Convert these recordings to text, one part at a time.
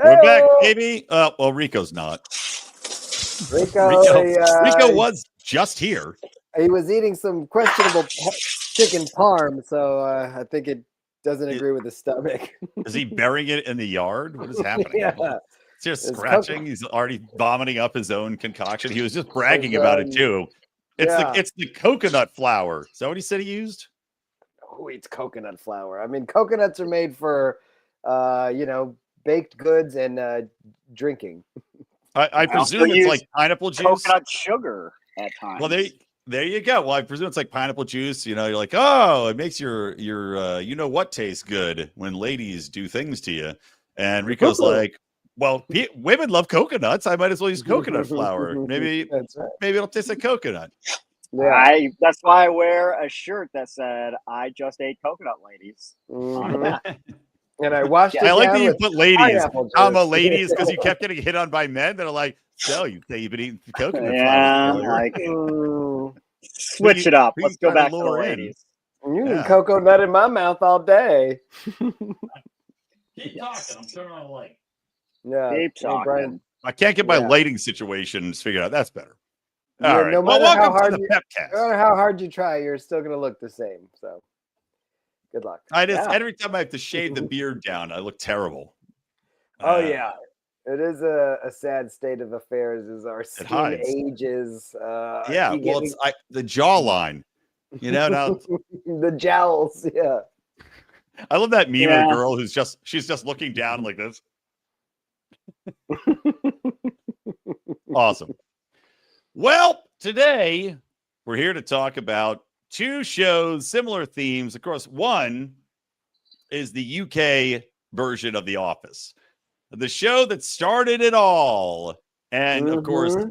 We're back, baby. Well, Rico's not. Rico was just here. He was eating some questionable chicken parm, so I think it doesn't agree with his stomach. Is he burying it in the yard? What is happening? Yeah. It's just scratching. He's already vomiting up his own concoction. He was just bragging about it too. It's the coconut flour. Is that what he said he used? Who eats coconut flour? I mean, coconuts are made for, baked goods and drinking. I presume it's like pineapple juice. Coconut sugar at times. Well, there you go. Well, I presume it's like pineapple juice. You know, you're like, oh, it makes your you know what tastes good when ladies do things to you. And Rico's like, well, women love coconuts. I might as well use coconut flour. Maybe maybe it'll taste like coconut. Yeah. That's why I wear a shirt that said, "I just ate coconut, ladies." And I washed it. I like that you put ladies. I'm a ladies because you kept getting hit on by men that are like, so you say you've been eating coconut flour. Like, switch it up. Let's go back to the ladies. You need coconut in my mouth all day. Keep talking. I'm turning on the light. Yeah. Keep talking. Brian. I can't get my lighting situations figured out. That's better. Yeah, all right. No matter welcome how hard to the FEPCAST. No matter how hard you try, you're still going to look the same. So, good luck. Every time I have to shave the beard down, I look terrible. Oh yeah, it is a sad state of affairs. As our skin ages. Well, it's the jawline. You know, now the jowls. Yeah. I love that meme of a girl she's just looking down like this. Awesome. Well, today we're here to talk about two shows, similar themes. Of course, one is the UK version of The Office, the show that started it all. And of course, one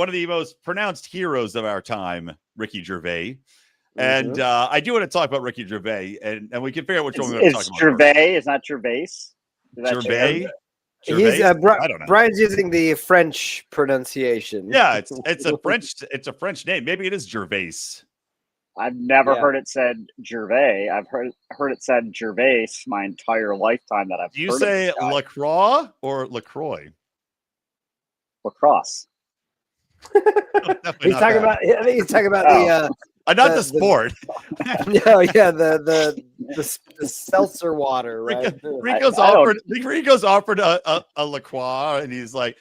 of the most pronounced heroes of our time, Ricky Gervais. And I do want to talk about Ricky Gervais, and we can figure out which one we're going to talk about. Gervais, it's not Gervais. Gervais? He's I don't know. Brian's using the French pronunciation. Yeah, it's a French name. Maybe it is Gervais. I've never heard it said Gervais. I've heard it said Gervais my entire lifetime that I've Do you say LaCroix or LaCroix? Lacrosse. He's talking about the not the sport. The seltzer water, right? Rico's offered a LaCroix, and he's like,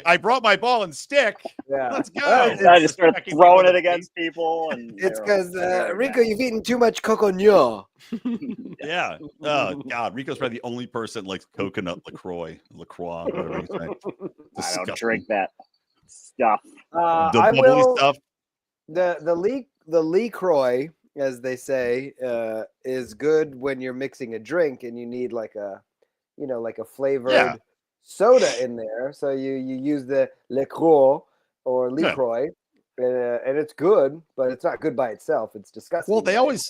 I brought my ball and stick. Yeah, let's go. I just started throwing it against people, and it's because Rico, you've eaten too much coconut. Yeah. Oh God, Rico's probably the only person that likes coconut LaCroix, whatever you say. I don't drink that stuff. The bubbly stuff. The LaCroix, as they say, is good when you're mixing a drink and you need like a flavored soda in there. So you use the LaCroix or LaCroix, and it's good, but it's not good by itself. It's disgusting. Well, they always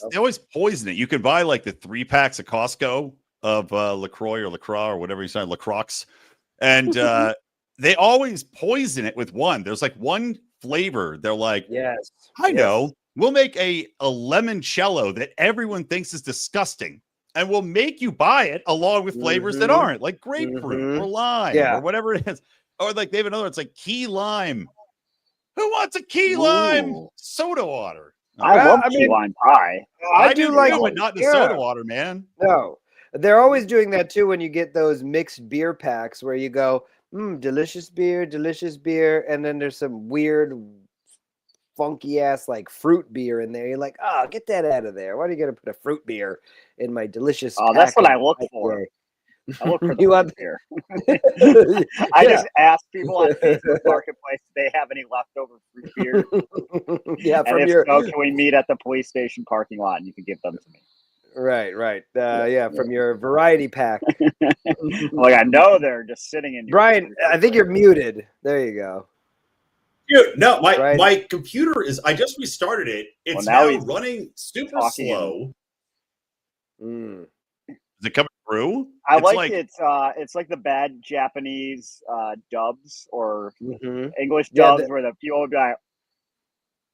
poison it. You can buy like the 3-packs at Costco of LaCroix or LaCroix or whatever you say, LaCroix, and they always poison it with one. There's like one flavor. They're like, yes, I know. We'll make a limoncello that everyone thinks is disgusting, and we'll make you buy it along with flavors that aren't, like grapefruit or lime or whatever it is. Or like they have another, it's like key lime. Who wants a key lime soda water? I love key lime pie. I do like it, but not the soda water, man. No, they're always doing that too when you get those mixed beer packs where you go, delicious beer, and then there's some weird funky ass like fruit beer in there. You're like, get that out of there. Why are you gonna put a fruit beer in my delicious? That's what I look for. I look for the fruit beer. I just ask people on Facebook Marketplace if they have any leftover fruit beer. Can we meet at the police station parking lot and you can give them to me? Right. From your variety pack. Like I know they're just sitting in. Brian, I think you're muted. There you go. Dude, no, my computer is. I just restarted it. It's now running super slow. Is it coming through? I like it. It's like the bad Japanese dubs or English dubs where the people would be like,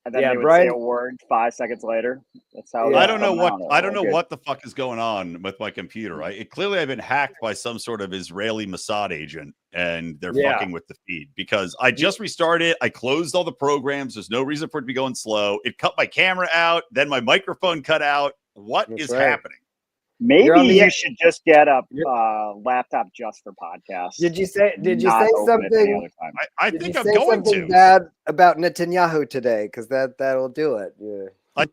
And then they would say a word 5 seconds later. That's how. I don't know what the fuck is going on with my computer. Clearly I've been hacked by some sort of Israeli Mossad agent, and they're fucking with the feed because I just restarted it. I closed all the programs. There's no reason for it to be going slow. It cut my camera out. Then my microphone cut out. What is happening? Maybe you should just get a laptop just for podcasts. Did you say something? I think I'm going to bad about Netanyahu today because that'll do it. Yeah. I'm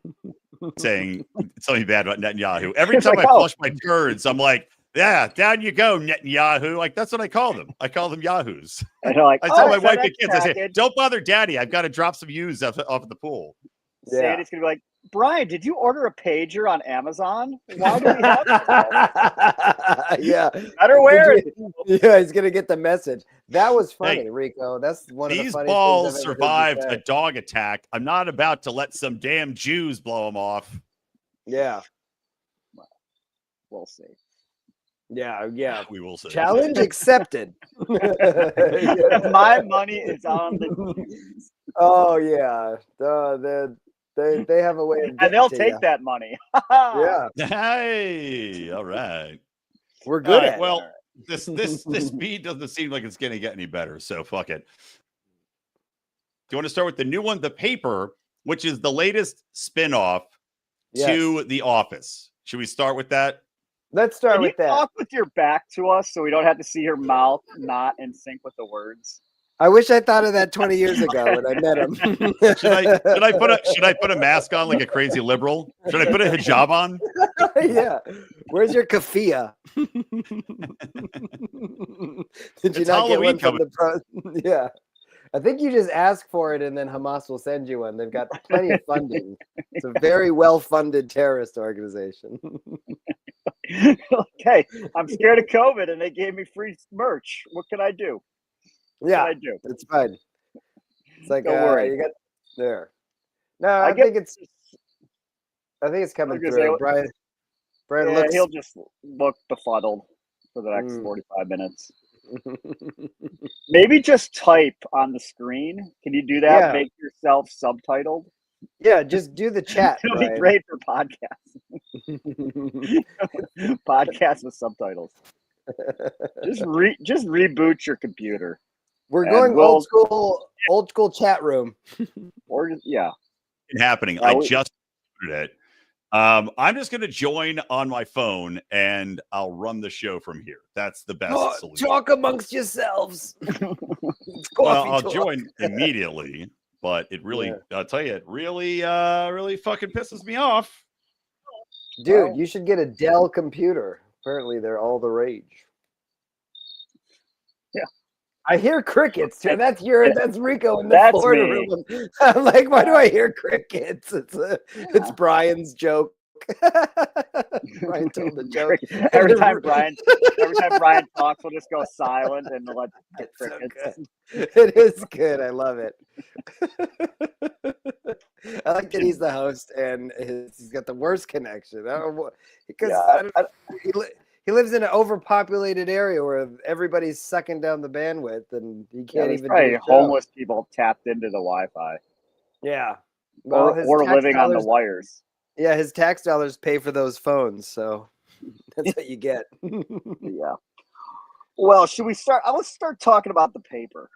saying something bad about Netanyahu. Every time I flush my turds, I'm like, yeah, down you go, Netanyahu. Like that's what I call them. I call them Yahoos. And they're like, I tell my wife and kids, I say, don't bother Daddy. I've got to drop some U's off at the pool. Sandy's gonna be like, Brian, did you order a pager on Amazon? Why do we have that? Yeah. Better wear it. Yeah, he's going to get the message. That was funny, Rico. That's one of the funniest things. These balls survived a dog attack. I'm not about to let some damn Jews blow them off. Yeah. We'll see. Yeah. We will see. Challenge accepted. My money is on the Jews. Oh, yeah. They have a way of and they'll take that money. Yeah. Hey, all right. We're good at well, this beat doesn't seem like it's going to get any better, so fuck it. Do you want to start with the new one, The Paper, which is the latest spin-off to The Office? Should we start with that? Let's start with that. Talk with your back to us so we don't have to see your mouth not in sync with the words. I wish I thought of that 20 years ago when I met him. Should I put a mask on like a crazy liberal? Should I put a hijab on? Yeah. Where's your keffiyeh? Did you not Halloween get one from the Yeah. I think you just ask for it and then Hamas will send you one. They've got plenty of funding. It's a very well-funded terrorist organization. Okay, I'm scared of COVID and they gave me free merch. What can I do? Yeah, I do. It's fine. It's like don't worry. You got there. No, I think it's coming through. Brian looks. He'll just look befuddled for the next 45 minutes. Maybe just type on the screen. Can you do that? Yeah. Make yourself subtitled. Yeah, just do the chat. It'll be great for podcasts. Podcasts with subtitles. Just reboot your computer. We're going old school chat room. Or it's happening. I just did it. I'm just going to join on my phone and I'll run the show from here. That's the best solution. Talk amongst yourselves. I'll join immediately, but it really, I'll tell you, it really fucking pisses me off. Dude, you should get a Dell computer. Apparently, they're all the rage. Yeah. I hear crickets. That's Rico in the Florida room. I'm like, why do I hear crickets? It's Brian's joke. Brian told the joke. Every time Brian talks, we'll just go silent and let get crickets. So it is good. I love it. I like that he's the host and he's got the worst connection. I don't know because he lives in an overpopulated area where everybody's sucking down the bandwidth, and he can't even. Probably homeless people tapped into the Wi-Fi. Yeah, or living on the wires. Yeah, his tax dollars pay for those phones, so that's what you get. Yeah. Well, should we start? Let's start talking about The Paper.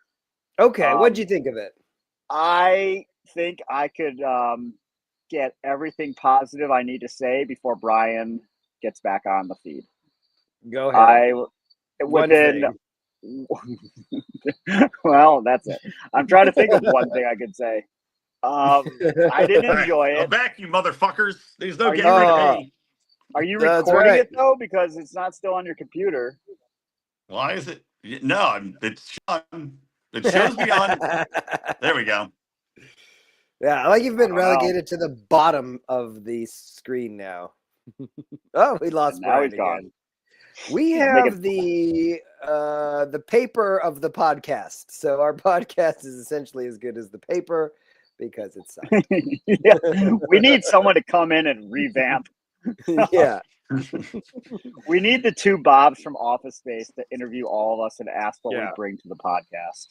Okay, what'd you think of it? I think I could get everything positive I need to say before Brian gets back on the feed. Go ahead. Well, that's it. I'm trying to think of one thing I could say. I didn't enjoy it. Go back, you motherfuckers. There's no getting rid of me. Are you recording it though? Because it's not still on your computer. Why is it? No, it's on. It shows me on. There we go. Yeah, like you've been relegated to the bottom of the screen now. Oh, we lost Brian again. We have the paper of the podcast. So our podcast is essentially as good as the paper because it's yeah. We need someone to come in and revamp. Yeah. We need the two Bobs from Office Space to interview all of us and ask what we bring to the podcast.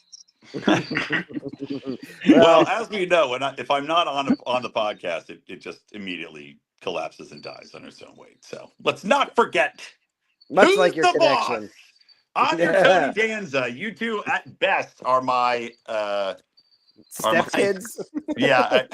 Well, as you know, if I'm not on the podcast, it just immediately collapses and dies on its own weight. So let's not forget. Much who's like your the connection. boss? I'm your Tony Danza. You two at best are my stepkids. Yeah.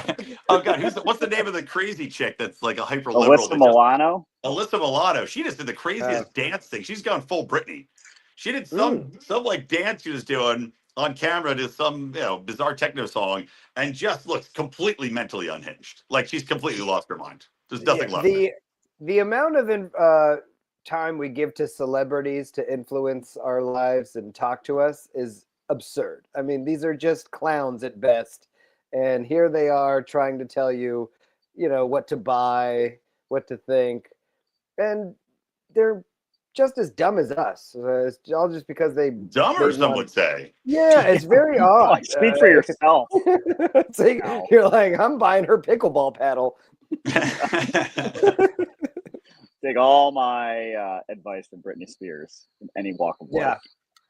Oh God, what's the name of the crazy chick that's like a hyper liberal? Alyssa Milano. Alyssa Milano. She just did the craziest dance thing. She's gone full Britney. She did some like dance she was doing on camera to some bizarre techno song, and just looks completely mentally unhinged. Like she's completely lost her mind. There's nothing left. The amount of time we give to celebrities to influence our lives and talk to us is absurd. I mean, these are just clowns at best, and here they are trying to tell you, what to buy, what to think, and they're just as dumb as us. It's all just because dumber, some would say. Yeah, it's very odd. Speak for yourself. It's like, you're like, I'm buying her pickleball paddle. Take all my advice from Britney Spears in any walk of life. Yeah.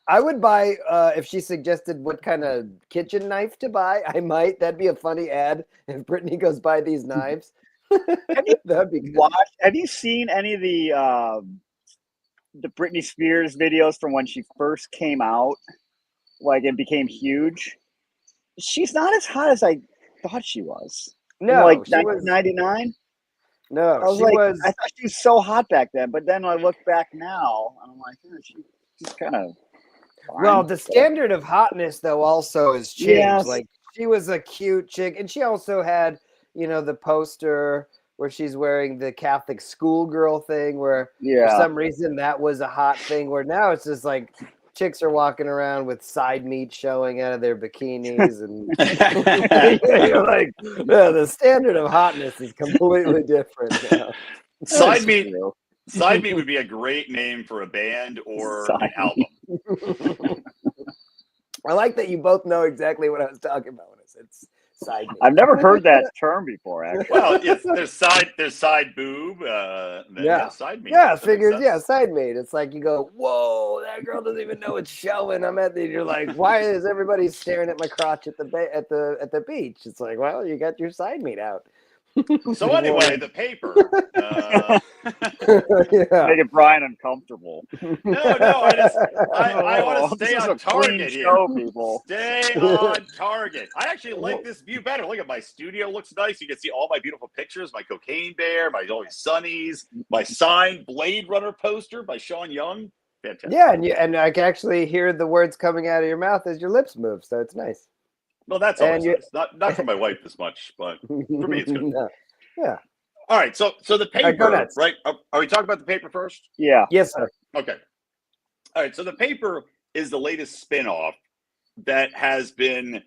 I would buy, if she suggested what kind of kitchen knife to buy, I might. That'd be a funny ad if Britney goes buy these knives. That'd be good. Have you seen any of the Britney Spears videos from when she first came out? Like, it became huge. She's not as hot as I thought she was. No, like 1999. No, I thought she was so hot back then, but then I look back now, and I'm like, she's kind of. Well, the standard of hotness though also has changed. Yes. Like, she was a cute chick, and she also had, the poster where she's wearing the Catholic schoolgirl thing, where for some reason that was a hot thing. Where now it's just like chicks are walking around with side meat showing out of their bikinis, and you're like, the standard of hotness is completely different now. Side meat would be a great name for a band or an album. I like that you both know exactly what I was talking about when I said side meat. I've never heard that term before, actually. Well, there's side boob. Side meat. Yeah, figures. Yeah, side meat. It's like you go, whoa, that girl doesn't even know it's showing. You're like, why is everybody staring at my crotch at the beach? It's like, well, you got your side meat out. So anyway, the paper. Making Brian uncomfortable. No, I want to stay on target here. People. Stay on target. I actually like this view better. Look at my studio; looks nice. You can see all my beautiful pictures, my cocaine bear, my always sunnies, my signed Blade Runner poster by Sean Young. Fantastic. Yeah, and I can actually hear the words coming out of your mouth as your lips move, so it's nice. Well, that's always nice. Not for my wife this much, but for me it's good. No. Yeah. All right. So the paper, right? Are we talking about the paper first? Yeah. Yes, sir. Okay. All right. So the paper is the latest spin-off that has been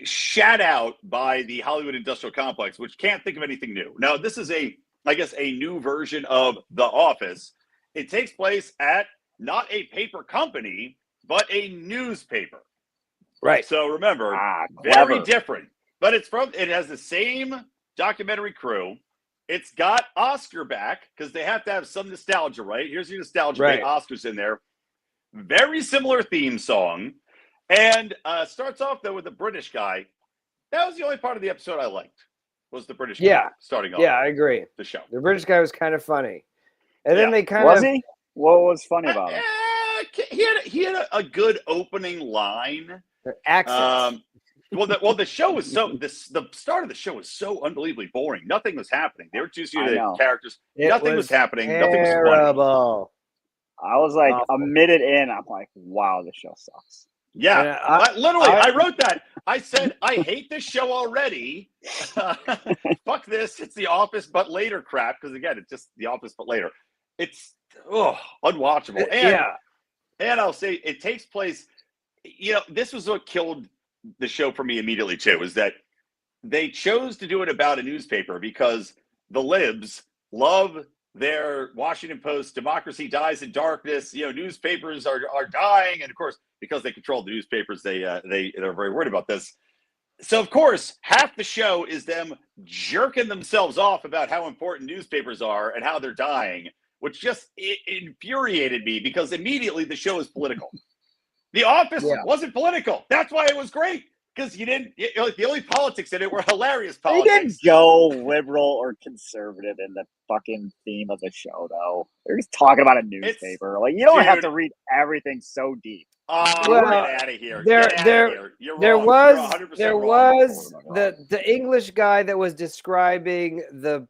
shat out by the Hollywood industrial complex, which can't think of anything new. Now, this is a new version of The Office. It takes place at not a paper company, but a newspaper. Right. So remember, very different. But it has the same documentary crew. It's got Oscar back because they have to have some nostalgia, right? Here's your nostalgia. Right. Oscar's in there. Very similar theme song. And starts off, though, with the British guy. That was the only part of the episode I liked, was the British guy starting off. Yeah, I agree. The show. The British guy was kind of funny. And then they kind Was he? What was funny about him? He had a good opening line. Their accents. The show was the start of the show was so unbelievably boring. Nothing was happening. They were choosing the characters. Nothing was happening. Nothing was funny. I was like a minute in. I'm like, wow, this show sucks. Yeah, I wrote that. I said, I hate this show already. Fuck this. It's The Office, but later crap. Because again, it's just The Office, but later. It's unwatchable. And I'll say it takes place. This was what killed the show for me immediately too, is that they chose to do it about a newspaper because the libs love their Washington Post, democracy dies in darkness, newspapers are dying. And of course, because they control the newspapers, they're very worried about this. So of course, half the show is them jerking themselves off about how important newspapers are and how they're dying, which just infuriated me because immediately the show is political. The Office wasn't political. That's why it was great. Because you didn't, the only politics in it were hilarious politics. They didn't go liberal or conservative in the fucking theme of the show, though. They're just talking about a newspaper. You don't have to read everything so deep. Get out of here. There was the English guy that was describing the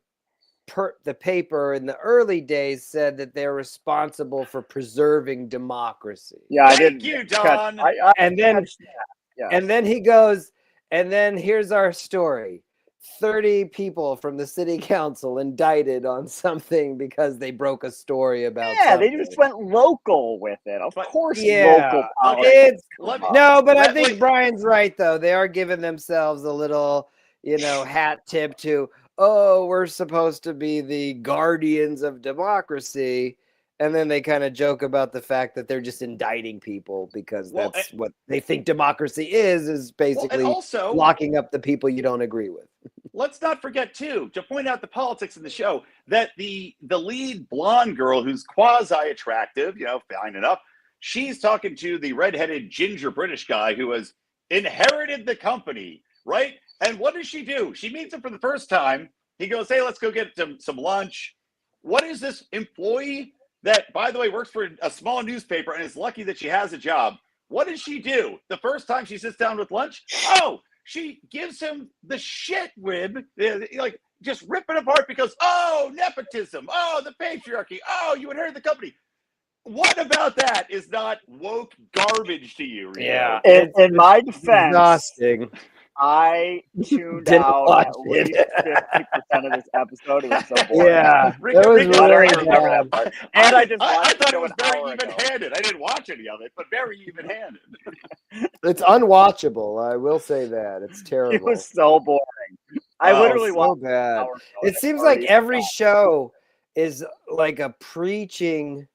paper in the early days said that they're responsible for preserving democracy. Yeah, Thank you, Don. And then he goes, and then here's our story. 30 people from the city council indicted on something because they broke a story about something. They just went local with it. Of course, local politics. But I think Brian's right, though. They are giving themselves a little, hat tip to, we're supposed to be the guardians of democracy. And then they kind of joke about the fact that they're just indicting people because that's what they think democracy is basically also locking up the people you don't agree with. Let's not forget, too, to point out the politics in the show, that the lead blonde girl who's quasi-attractive, fine enough, she's talking to the redheaded ginger British guy who has inherited the company, right? And what does she do? She meets him for the first time. He goes, hey, let's go get some lunch. What is this employee that, by the way, works for a small newspaper and is lucky that she has a job? What does she do? The first time she sits down with lunch? She gives him the shit rib, just rip it apart because, nepotism, the patriarchy, you inherited the company. What about that is not woke garbage to you, Rico? Yeah. In my defense, exhausting. I tuned out at least 50% of this episode. It was so boring. Yeah, Rico, really bad. And I thought it was very even-handed. I didn't watch any of it, but very even-handed. It's unwatchable. I will say that. It's terrible. It was so boring. I literally watched bad. It seems like every show is like a preaching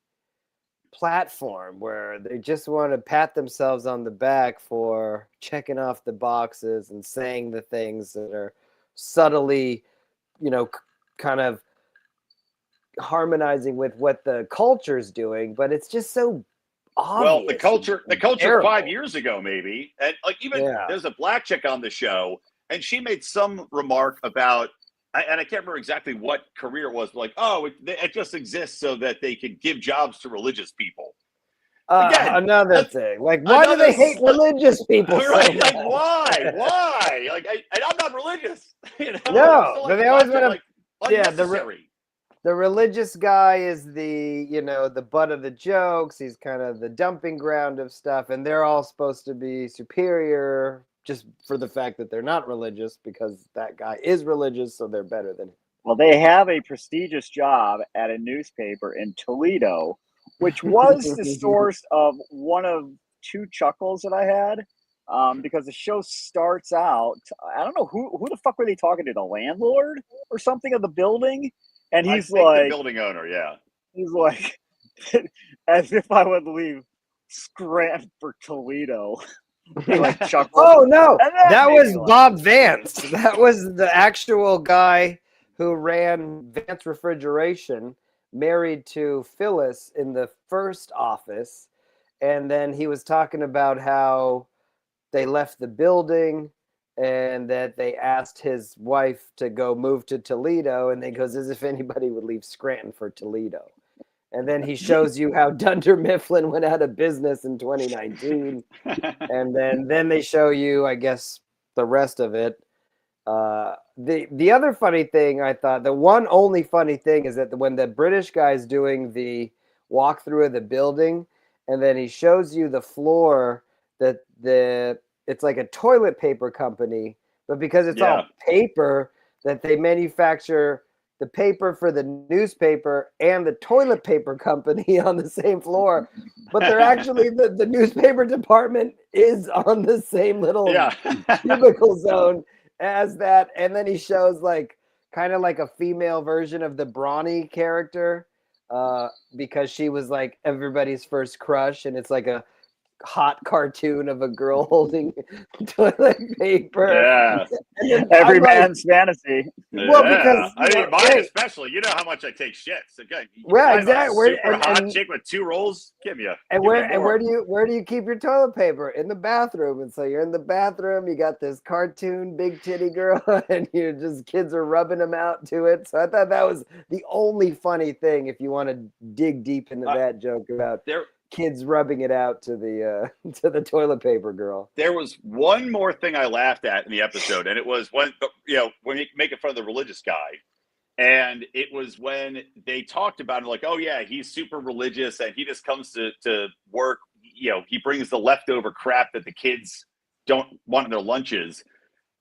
platform where they just want to pat themselves on the back for checking off the boxes and saying the things that are subtly, kind of harmonizing with what the culture's doing, but it's just so obvious. Well, the culture terrible. 5 years ago, maybe, and there's a black chick on the show, and she made some remark about, and I can't remember exactly what career it was, but it just exists so that they can give jobs to religious people. Again, another thing. Why do they hate religious people? Right? Why? And I'm not religious. No, but they always want to. Unnecessary. The religious guy is the butt of the jokes. He's kind of the dumping ground of stuff, and they're all supposed to be superior just for the fact that they're not religious because that guy is religious, so they're better than him. Well, they have a prestigious job at a newspaper in Toledo, which was the source of one of two chuckles that I had, because the show starts out, I don't know who the fuck were they talking to, the landlord or something of the building? And he's like, the building owner, yeah. He's like, as if I would leave Scranton for Toledo. Oh no, that was Bob Vance. That was the actual guy who ran Vance Refrigeration, married to Phyllis in the first office. And then he was talking about how they left the building and that they asked his wife to go move to Toledo. And he goes, as if anybody would leave Scranton for Toledo. And then he shows you how Dunder Mifflin went out of business in 2019. And then they show you, I guess, the rest of it. The other funny thing I thought, the one only funny thing is that when the British guy's doing the walkthrough of the building, and then he shows you the floor that it's like a toilet paper company, but because it's all paper, that they manufacture the paper for the newspaper and the toilet paper company on the same floor, but they're actually the newspaper department is on the same little cubicle zone as that. And then he shows kind of like a female version of the Brawny character, because she was like everybody's first crush, and it's like a hot cartoon of a girl holding toilet paper. Yeah, every man's fantasy. Well, because mine especially. You know how much I take shits. Again, exactly. Super hot chick with 2 rolls. Give me a. And where do you keep your toilet paper? In the bathroom. And so you're in the bathroom. You got this cartoon big titty girl, and you're just kids are rubbing them out to it. So I thought that was the only funny thing. If you want to dig deep into that joke about kids rubbing it out to the toilet paper girl. There was one more thing I laughed at in the episode, and it was when you making fun of the religious guy, and it was when they talked about it, like, oh yeah, he's super religious, and he just comes to work. He brings the leftover crap that the kids don't want in their lunches.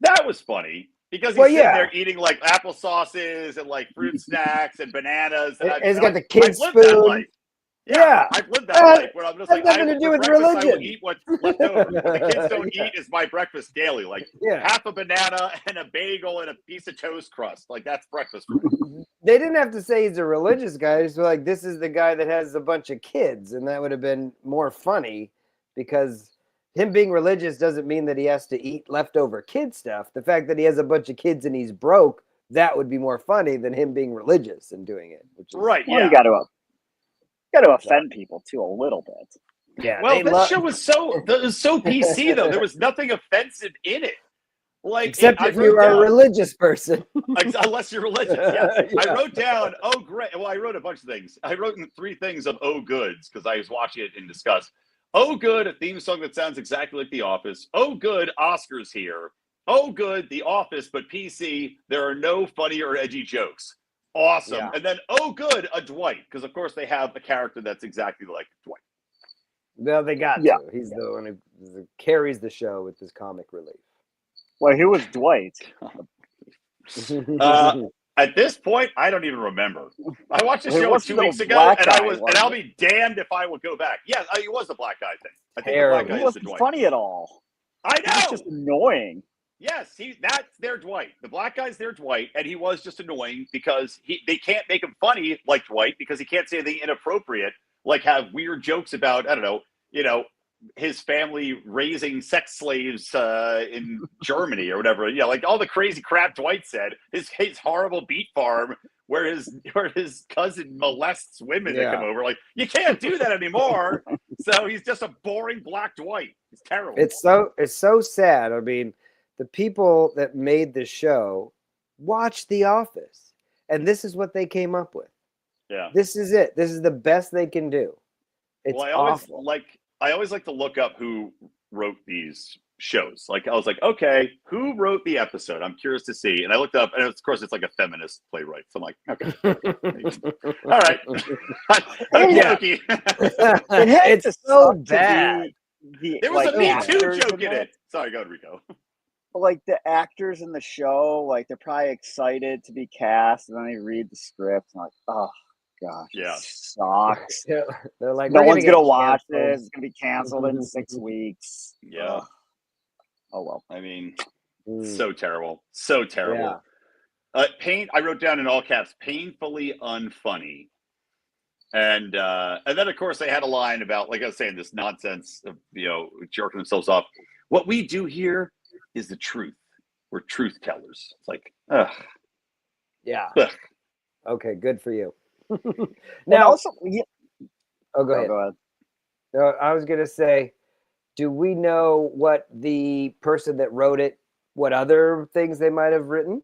That was funny because he's sitting there eating like applesauces and like fruit snacks and bananas. And he's got the kids' spoon. Yeah, I've lived that life where I'm just like, nothing to do with religion. I will eat what's left over. What the kids don't eat is my breakfast daily. Like half a banana and a bagel and a piece of toast crust. Like that's breakfast for me. They didn't have to say he's a religious guy. It's like, this is the guy that has a bunch of kids, and that would have been more funny because him being religious doesn't mean that he has to eat leftover kid stuff. The fact that he has a bunch of kids and he's broke, that would be more funny than him being religious and doing it. Which is, right? Yeah, you got to offend people too a little bit. Yeah. Well, this show was so PC though. There was nothing offensive in it. Like, except if you are a religious person. Unless you're religious, yes. I wrote down, oh, great. Well, I wrote a bunch of things. I wrote in 3 things of oh, goods, because I was watching it in discuss. Oh, good, a theme song that sounds exactly like The Office. Oh, good, Oscar's here. Oh, good, The Office, but PC, there are no funny or edgy jokes. Awesome. Yeah. And then, oh, good, a Dwight, because, of course, they have a character that's exactly like Dwight. Well, they got to. He's the one who carries the show with his comic relief. Well, who was Dwight? At this point, I don't even remember. I watched the show 2 weeks ago, and I'll be damned if I will go back. Yeah, it was the black guy thing. I think the black guy is the Dwight. Funny at all. I know. He's just annoying. Yes, that's their Dwight. The black guy's their Dwight, and he was just annoying because they can't make him funny like Dwight because he can't say anything inappropriate, like have weird jokes about, I don't know, his family raising sex slaves in Germany or whatever. Yeah, like all the crazy crap Dwight said. His horrible beet farm where his cousin molests women that come over. Like, you can't do that anymore. So he's just a boring black Dwight. It's terrible. It's so sad. I mean, the people that made the show watched The Office, and this is what they came up with. Yeah. This is it. This is the best they can do. It's awful. I always like to look up who wrote these shows. Like, I was like, okay, who wrote the episode? I'm curious to see. And I looked up, and of course, it's like a feminist playwright. So I'm like, okay. All right. It's so bad. There was a Me Too joke in it. Sorry, go ahead, Rico. Like, the actors in the show, like, they're probably excited to be cast, and then they read the script, and like, oh. Gosh, yeah, sucks. They're like, no one's gonna watch this. It's gonna be canceled in 6 weeks. Yeah. Oh well. I mean, so terrible, so terrible. Yeah. I wrote down in all caps, painfully unfunny. And then of course they had a line about, like I was saying, this nonsense of jerking themselves off. What we do here is the truth. We're truth tellers. It's like, ugh. Yeah. Ugh. Okay, good for you. Now, also, go ahead. No, I was gonna say, do we know what the person that wrote it, what other things they might have written?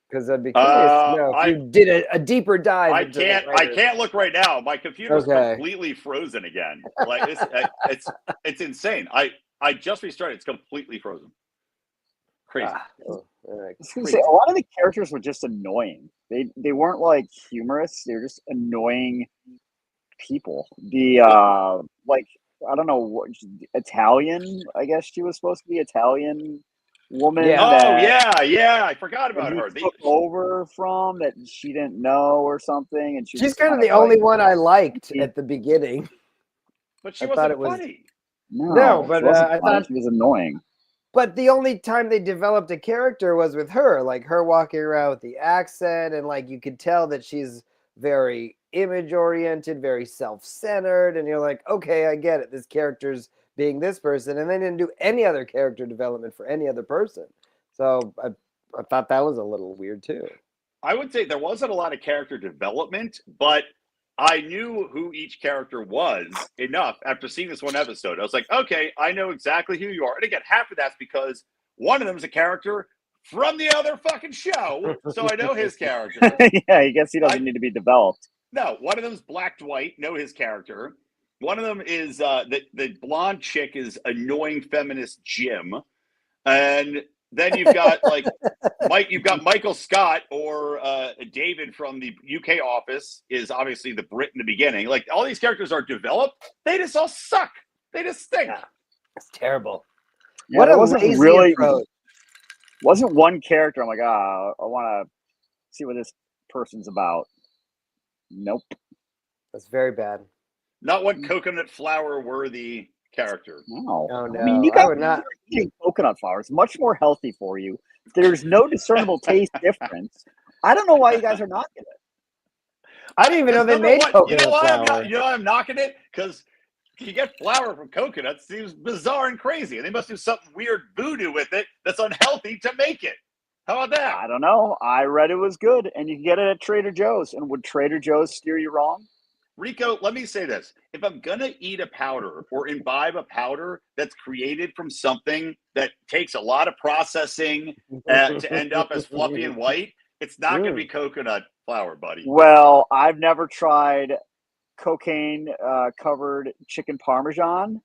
Because I'd be curious. If you did a deeper dive. I can't look right now. My computer's completely frozen again. Like it's insane. I just restarted. It's completely frozen. Crazy. Say, a lot of the characters were just annoying. They weren't like humorous. They were just annoying people. The like, I don't know, what, Italian. I guess she was supposed to be Italian woman. Yeah. I forgot about her. They took over from that she didn't know or something, and she's kind of the only one I liked at the beginning. But she wasn't funny. No, but I thought she was annoying. But the only time they developed a character was with her, like her walking around with the accent, and like you could tell that she's very image oriented, very self-centered, and you're like, okay, I get it. This character's being this person, and they didn't do any other character development for any other person. So I thought that was a little weird too. I would say there wasn't a lot of character development, but I knew who each character was enough after seeing this one episode. I was like, okay, I know exactly who you are. And again, half of that's because one of them is a character from the other fucking show, so I know his character. Yeah, I guess he doesn't need to be developed. No, one of them's Black Dwight, know his character. One of them is the blonde chick is annoying feminist Jim. And then you've got Michael Scott or David from the UK office is obviously the Brit in the beginning. Like all these characters are developed. They just all suck. They just stink. Yeah, it's terrible. Yeah, what a lazy approach. Wasn't one character I'm like, I want to see what this person's about. Nope. That's very bad. Not one coconut flower worthy character. No. Oh, no. I mean, you got eating coconut flour. It's much more healthy for you. There's no discernible taste difference. I don't know why you guys are knocking it. I didn't even know they made coconut flour. You know why I'm knocking it? Because you get flour from coconuts. It seems bizarre and crazy. And they must do something weird voodoo with it that's unhealthy to make it. How about that? I don't know. I read it was good, and you can get it at Trader Joe's. And would Trader Joe's steer you wrong? Rico, let me say this. If I'm going to eat a powder or imbibe a powder that's created from something that takes a lot of processing to end up as fluffy and white, it's not going to be coconut flour, buddy. Well, I've never tried cocaine covered chicken parmesan.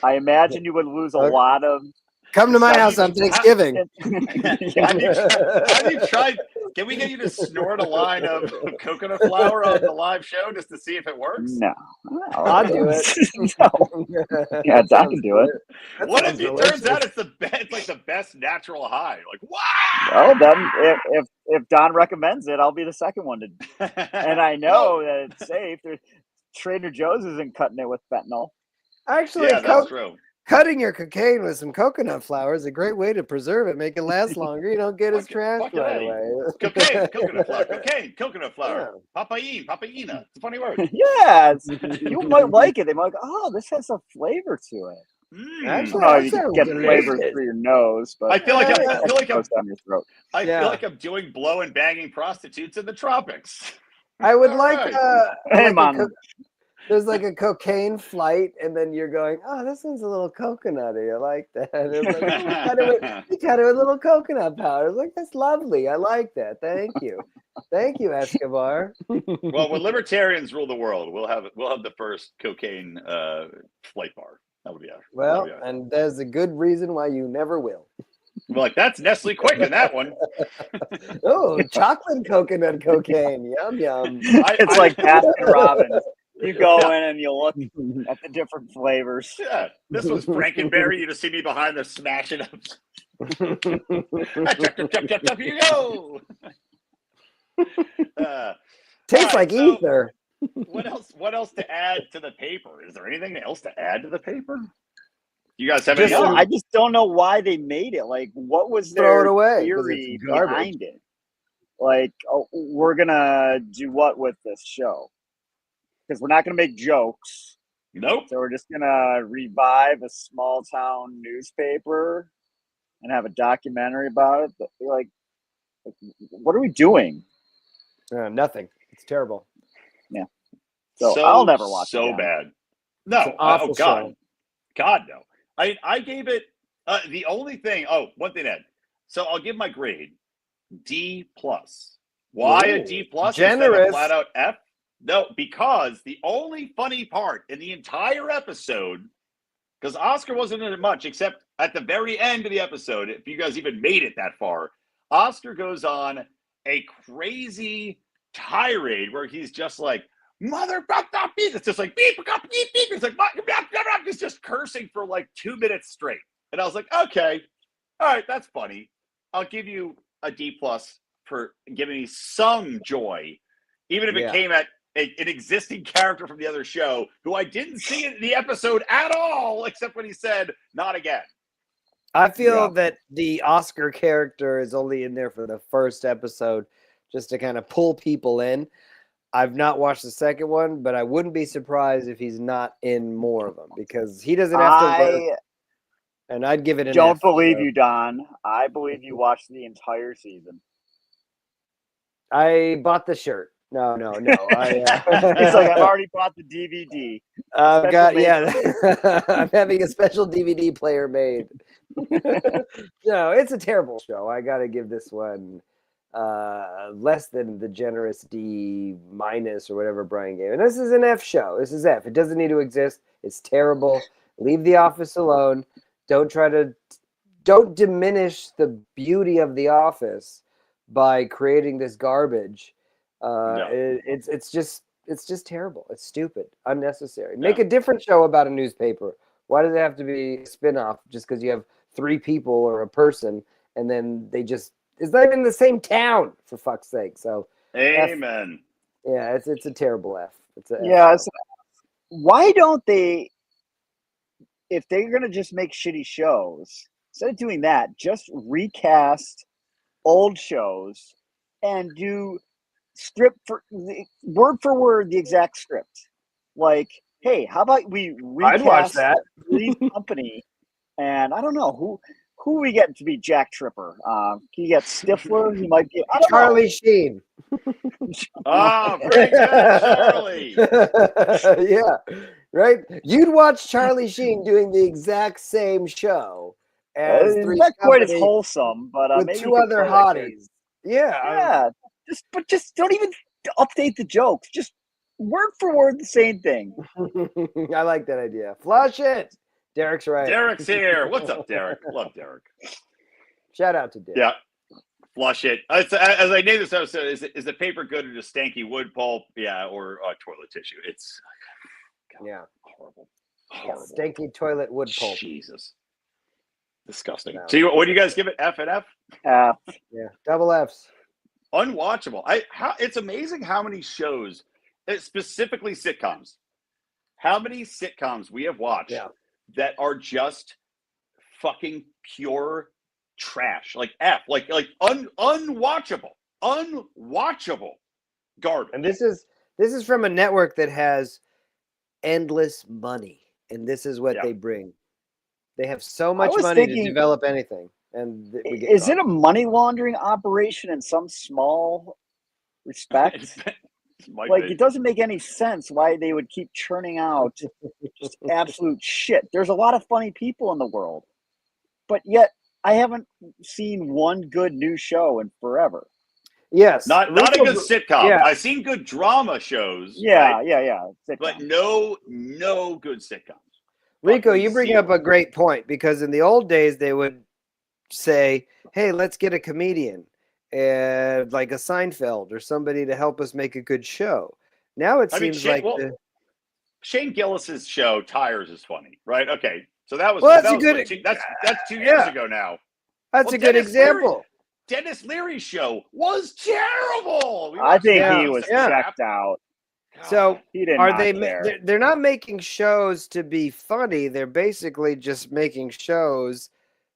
I imagine you would lose a lot of. Come to my house on Thanksgiving. Have you tried? Can we get you to snort a line of coconut flour on the live show just to see if it works? No. I'll do it. No. Yeah, I can do it. What if it turns out it's like the best natural high? Like, wow! Well, then if Don recommends it, I'll be the second one to. And I know that it's safe. Trader Joe's isn't cutting it with fentanyl. Actually, yeah, that's true. Cutting your cocaine with some coconut flour is a great way to preserve it, make it last longer. You don't get as trash right away. Cocaine, coconut flour, cocaine, coconut flour. Yeah. Papaina. It's a funny word. Yeah, you might like it. They might go, oh, this has some flavor to it. Actually, you can get flavor through your nose, but I feel like I'm down your throat. I feel like I'm doing blow and banging prostitutes in the tropics. I would like hey, Mom. There's like a cocaine flight, and then you're going, oh, this one's a little coconutty. I like that. And it's like, we cut it with a little coconut powder. It's like, that's lovely. I like that. Thank you. Thank you, Escobar. Well, when libertarians rule the world, we'll have the first cocaine flight bar. That would be and there's a good reason why you never will. We're like, that's Nestle Quick in that one. Oh, chocolate coconut cocaine. Yum, yum. It's like Baskin Robbins. You go in and you look at the different flavors. Yeah, this was Frankenberry. You just see me behind there smashing up. Here you go. Tastes like ether. What else to add to the paper? Is there anything else to add to the paper? You guys have any? I just don't know why they made it. Like, what was their theory behind it? Like, we're gonna do what with this show? Because we're not going to make jokes. Nope. So we're just going to revive a small town newspaper and have a documentary about it. But like, what are we doing? Nothing. It's terrible. Yeah. So I'll never watch it. So bad. No. Oh, God. Show. God, no. I gave it the only thing. Oh, one thing, Ed. So I'll give my grade D+. Why a D+? Generous. Flat out F? No, because the only funny part in the entire episode, because Oscar wasn't in it much, except at the very end of the episode, if you guys even made it that far, Oscar goes on a crazy tirade where he's just like, mother, it's just like, beep, beep, beep. It's like, he's just cursing for like 2 minutes straight. And I was like, okay, all right, that's funny. I'll give you a D+ for giving me some joy, even if it came at an existing character from the other show who I didn't see in the episode at all, except when he said, not again. I feel that the Oscar character is only in there for the first episode just to kind of pull people in. I've not watched the second one, but I wouldn't be surprised if he's not in more of them because he doesn't have to work. And I'd give it an Don't F, believe you, Don. I believe you watched the entire season. I bought the shirt. No. It's like I've already bought the DVD. I'm having a special DVD player made. No, it's a terrible show. I got to give this one less than the generous D- or whatever Brian gave. And this is an F show. This is F. It doesn't need to exist. It's terrible. Leave The Office alone. Don't diminish the beauty of The Office by creating this garbage. It's just terrible. It's stupid, unnecessary. Make a different show about a newspaper. Why does it have to be a spin-off just because you have 3 people or a person and then it's not even the same town, for fuck's sake. So amen. F, it's a terrible F. Why don't they, if they're going to just make shitty shows, instead of doing that, just recast old shows and do word for word the exact script. Like, hey, how about we recast I'd watch that. Three's Company, and I don't know who we get to be Jack Tripper. Can you get Stifler? He might be Charlie Sheen. Very good, Charlie. Yeah, right. You'd watch Charlie Sheen doing the exact same show as it's Three's not quite as Company wholesome, but with maybe 2 other hotties. Yeah. Just don't even update the jokes. Just word for word the same thing. I like that idea. Flush it. Derek's right. Derek's here. What's up, Derek? Love Derek. Shout out to Derek. Yeah. Flush it. As I named this episode, is the paper good or just stanky wood pulp? Yeah, or toilet tissue. It's horrible. Stanky toilet wood pulp. Jesus. Disgusting. No. So what do you guys give it? F and F? Yeah, double Fs. Unwatchable. It's amazing how many shows, specifically sitcoms, how many sitcoms we have watched that are just fucking pure trash, like F, like unwatchable garbage. And this is from a network that has endless money, and this is what they bring. They have so much money to develop anything, and is it a money laundering operation in some small respect? It doesn't make any sense why they would keep churning out just absolute shit. There's a lot of funny people in the world, but yet I haven't seen one good new show in forever. Yes, not a good sitcom. Yeah. I've seen good drama shows. Yeah. But no good sitcoms. Rico, you bring up a great point because in the old days they would say, "Hey, let's get a comedian, like a Seinfeld or somebody to help us make a good show." Now it seems Shane Gillis's show Tires is funny, right? Okay, so that's 2 years ago now. That's a good example. Dennis Leary's show was terrible. I think he was checked out. So they're not making shows to be funny. They're basically just making shows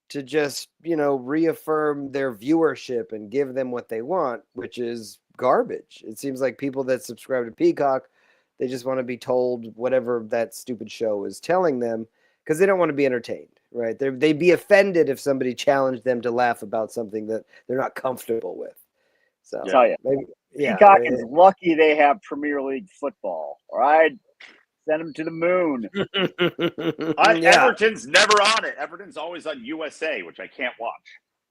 to just, reaffirm their viewership and give them what they want, which is garbage. It seems like people that subscribe to Peacock, they just want to be told whatever that stupid show is telling them because they don't want to be entertained, right? They'd be offended if somebody challenged them to laugh about something that they're not comfortable with. So Peacock is lucky they have Premier League football. All right, send them to the moon. Everton's never on it. Everton's always on USA, which I can't watch.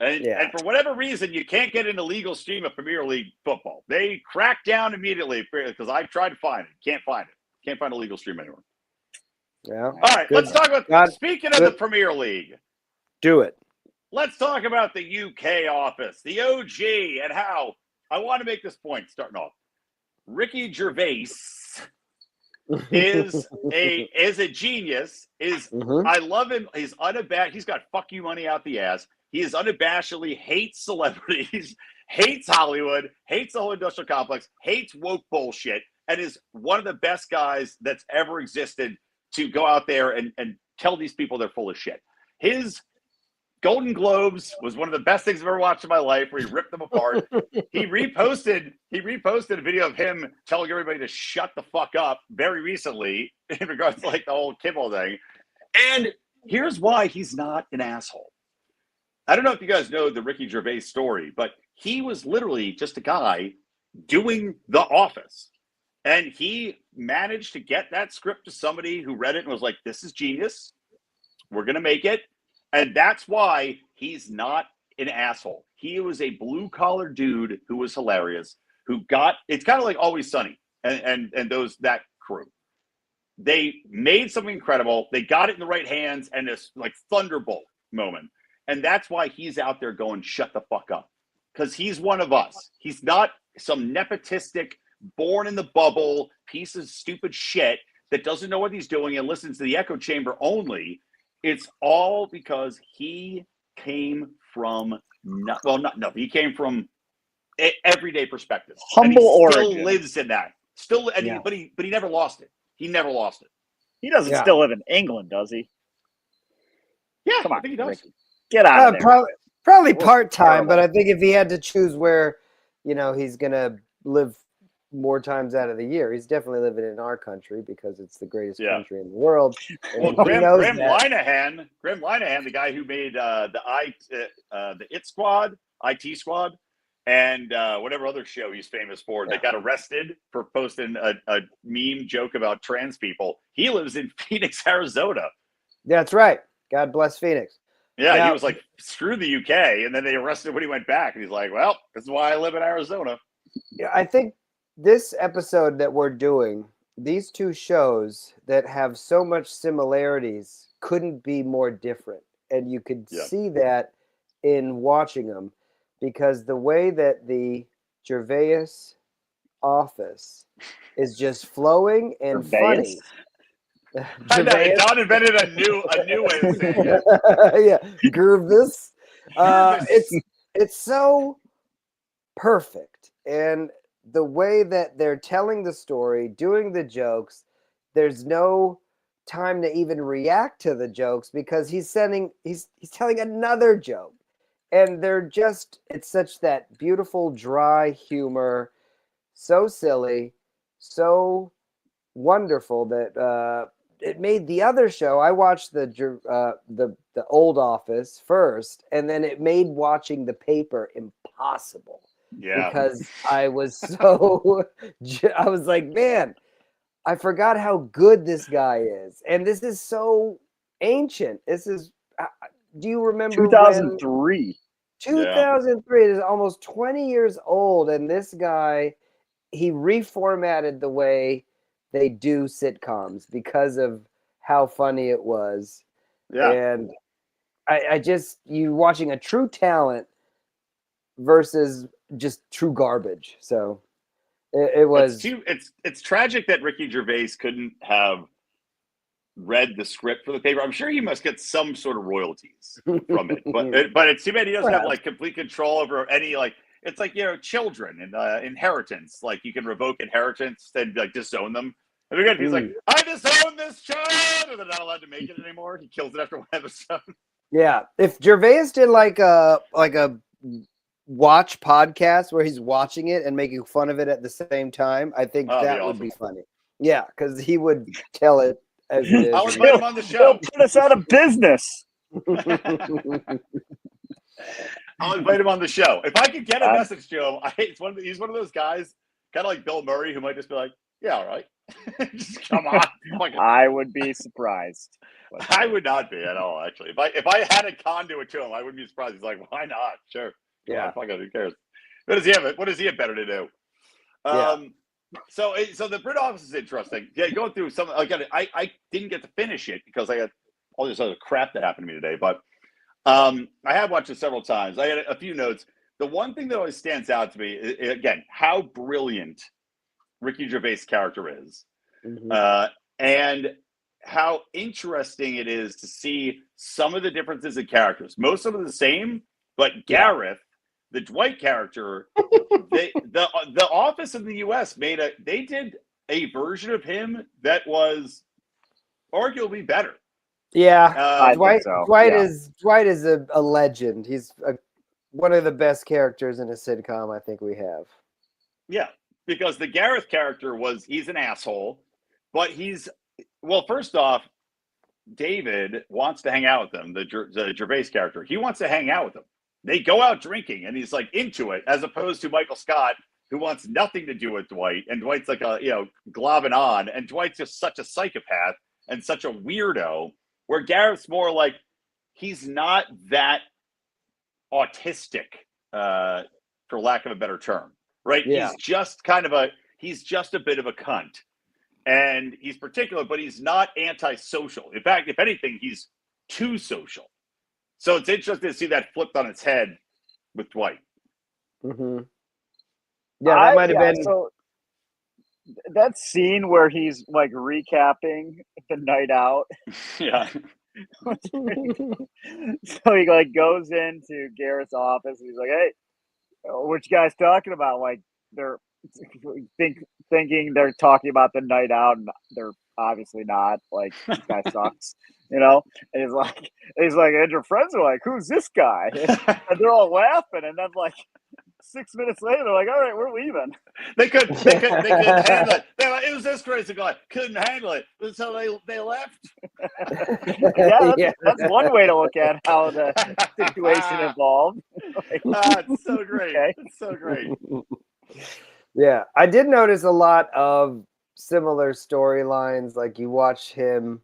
And for whatever reason, you can't get an illegal stream of Premier League football. They crack down immediately because I've tried to find it. Can't find it. Can't find a legal stream anywhere. Yeah. All right, let's talk about speaking of the Premier League. Do it. Let's talk about the UK office, the OG, and how I want to make this point starting off. Ricky Gervais is a genius. I love him. He's unabashed. He's got fuck you money out the ass. He is unabashedly hates celebrities, hates Hollywood, hates the whole industrial complex, hates woke bullshit, and is one of the best guys that's ever existed to go out there and tell these people they're full of shit. His Golden Globes was one of the best things I've ever watched in my life, where he ripped them apart. He reposted a video of him telling everybody to shut the fuck up very recently in regards to like the whole Kimmel thing. And here's why he's not an asshole. I don't know if you guys know the Ricky Gervais story, but he was literally just a guy doing The Office. And he managed to get that script to somebody who read it and was like, this is genius. We're going to make it. And that's why he's not an asshole. He was a blue-collar dude who was hilarious, who got – it's kind of like Always Sunny and that crew. They made something incredible. They got it in the right hands, and this like thunderbolt moment. And that's why he's out there going, shut the fuck up. Because he's one of us. He's not some nepotistic, born in the bubble, piece of stupid shit that doesn't know what he's doing and listens to the echo chamber only. It's all because he came from he came from everyday perspective. Humble origin. Still lives in that. But he never lost it. He never lost it. He doesn't still live in England, does he? Yeah, come on, I think he does. Ricky. Get out of there. Probably part-time, but I think if he had to choose where, he's going to live more times out of the year, he's definitely living in our country because it's the greatest country in the world. Well, Graham Linehan, the guy who made the IT Squad, and whatever other show he's famous for, that got arrested for posting a meme joke about trans people. He lives in Phoenix, Arizona. That's right. God bless Phoenix. Yeah, he was like, screw the UK. And then they arrested him when he went back. And he's like, well, this is why I live in Arizona. Yeah, I think this episode that we're doing, these two shows that have so much similarities couldn't be more different. And you could see that in watching them, because the way that the Gervais office is just flowing and funny. Don invented a new way of saying it. Gervais. It's so perfect, and the way that they're telling the story, doing the jokes, there's no time to even react to the jokes because he's telling another joke, and it's such that beautiful dry humor, so silly, so wonderful that it made the other show. I watched the old Office first, and then it made watching The Paper impossible. Yeah, because I was I was like, man, I forgot how good this guy is, and this is so ancient. This is. Do you remember 2003? 2003. It is almost 20 years old, and this guy, he reformatted the way they do sitcoms because of how funny it was. Yeah. And you watching a true talent versus just true garbage. So it was. It's tragic that Ricky Gervais couldn't have read the script for The Paper. I'm sure he must get some sort of royalties from it, but it's too bad he doesn't have like complete control over any like. It's like children and inheritance. Like you can revoke inheritance and like disown them. And again, he's like, I disown this child, and they're not allowed to make it anymore. He kills it after one episode. Yeah, if Gervais did like a watch podcast where he's watching it and making fun of it at the same time, I think that would be funny. Yeah, because he would tell it as it is. I'll invite him on the show. He'll put us out of business. I'll invite him on the show. If I could get a message to him, he's one of those guys, kind of like Bill Murray, who might just be like, yeah, all right. Just come on. I would be surprised. I would not be at all, actually. If I had a conduit to him, I wouldn't be surprised. He's like, why not? Sure. Yeah. Fuck it, who cares? What does he have better to do? So the Brit Office is interesting. Yeah, going through some. Again, I didn't get to finish it because I had all this other crap that happened to me today. But I have watched it several times. I had a few notes. The one thing that always stands out to me is, again, how brilliant Ricky Gervais' character is, and how interesting it is to see some of the differences in characters. Most of them are the same, but Gareth, the Dwight character, the Office in the U.S. they did a version of him that was arguably better. Yeah, Dwight. So. Dwight is a legend. He's one of the best characters in a sitcom I think we have. Yeah, because the Gareth character he's an asshole, but first off, David wants to hang out with them. The Gervais character, he wants to hang out with them. They go out drinking, and he's like into it, as opposed to Michael Scott, who wants nothing to do with Dwight, and Dwight's like globbing on, and Dwight's just such a psychopath and such a weirdo. Where Gareth's more like, he's not that autistic, for lack of a better term, right? Yeah. He's just a bit of a cunt. And he's particular, but he's not antisocial. In fact, if anything, he's too social. So it's interesting to see that flipped on its head with Dwight. Mm-hmm. Yeah, that might have been. So that scene where he's like recapping the night out. Yeah. So he like goes into Garrett's office and he's like, "Hey, what you guys talking about?" Like they're thinking they're talking about the night out, and they're obviously not. Like, this guy sucks, you know. And he's like, and your friends are like, "Who's this guy?" And they're all laughing, and then like 6 minutes later, they're like, "All right, we're leaving." They couldn't handle it. They're like, it was this crazy guy, couldn't handle it. So they left. That's one way to look at how the situation evolved. It's so great. Okay. It's so great. Yeah, I did notice a lot of similar storylines. Like, you watch him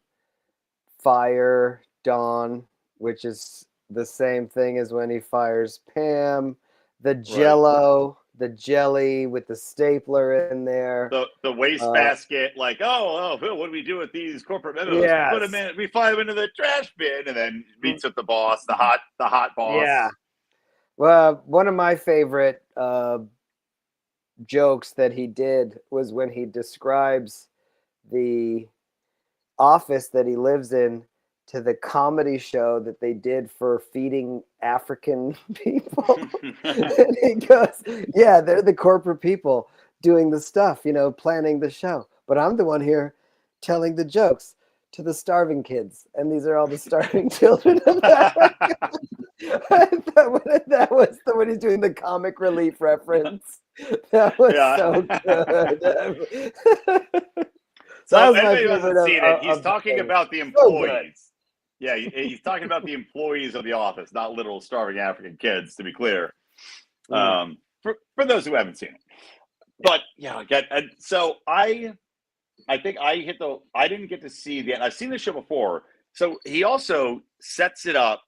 fire Dawn, which is the same thing as when he fires Pam. The Jello, the jelly with the stapler in there. The wastebasket, like, what do we do with these corporate memos? Yes. Put them in, we fire them into the trash bin, and then meets with the boss, the hot boss. Yeah. Well, one of my favorite jokes that he did was when he describes the office that he lives in to the comedy show that they did for feeding African people. And he goes, yeah, they're the corporate people doing the stuff, planning the show. But I'm the one here telling the jokes to the starving kids. And these are all the starving children of Africa. I thought that was when he's doing the comic relief reference. That was so good. So anybody who hasn't seen it, he's talking about the employees. Yeah, he's talking about the employees of the office, not literal starving African kids, to be clear. For those who haven't seen it. But yeah, and so I think I didn't get to see the end. I've seen the show before. So he also sets it up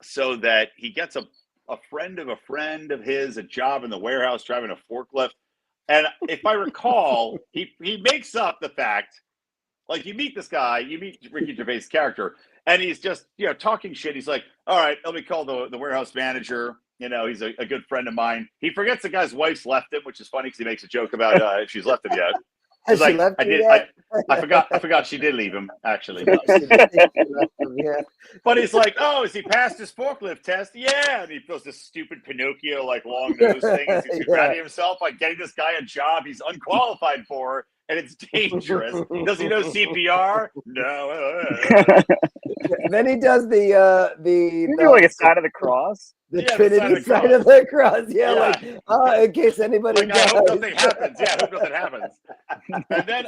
so that he gets a friend of his a job in the warehouse driving a forklift. And if I recall, he makes up the fact, like, you meet this guy, you meet Ricky Gervais' character, and he's just, talking shit. He's like, all right, let me call the warehouse manager. He's a good friend of mine. He forgets the guy's wife's left him, which is funny because he makes a joke about if she's left him yet. Has she left him yet? I forgot she did leave him, actually. But he's like, oh, has he passed his forklift test? Yeah. And he feels this stupid Pinocchio, like, long nose thing. He's congratulating himself on getting this guy a job he's unqualified for, and it's dangerous. Does he know CPR? No. Then he does the like a sign of the cross. The Trinity sign of the cross. Yeah, like, in case anybody dies. I hope nothing happens. Yeah, I hope nothing happens. And then,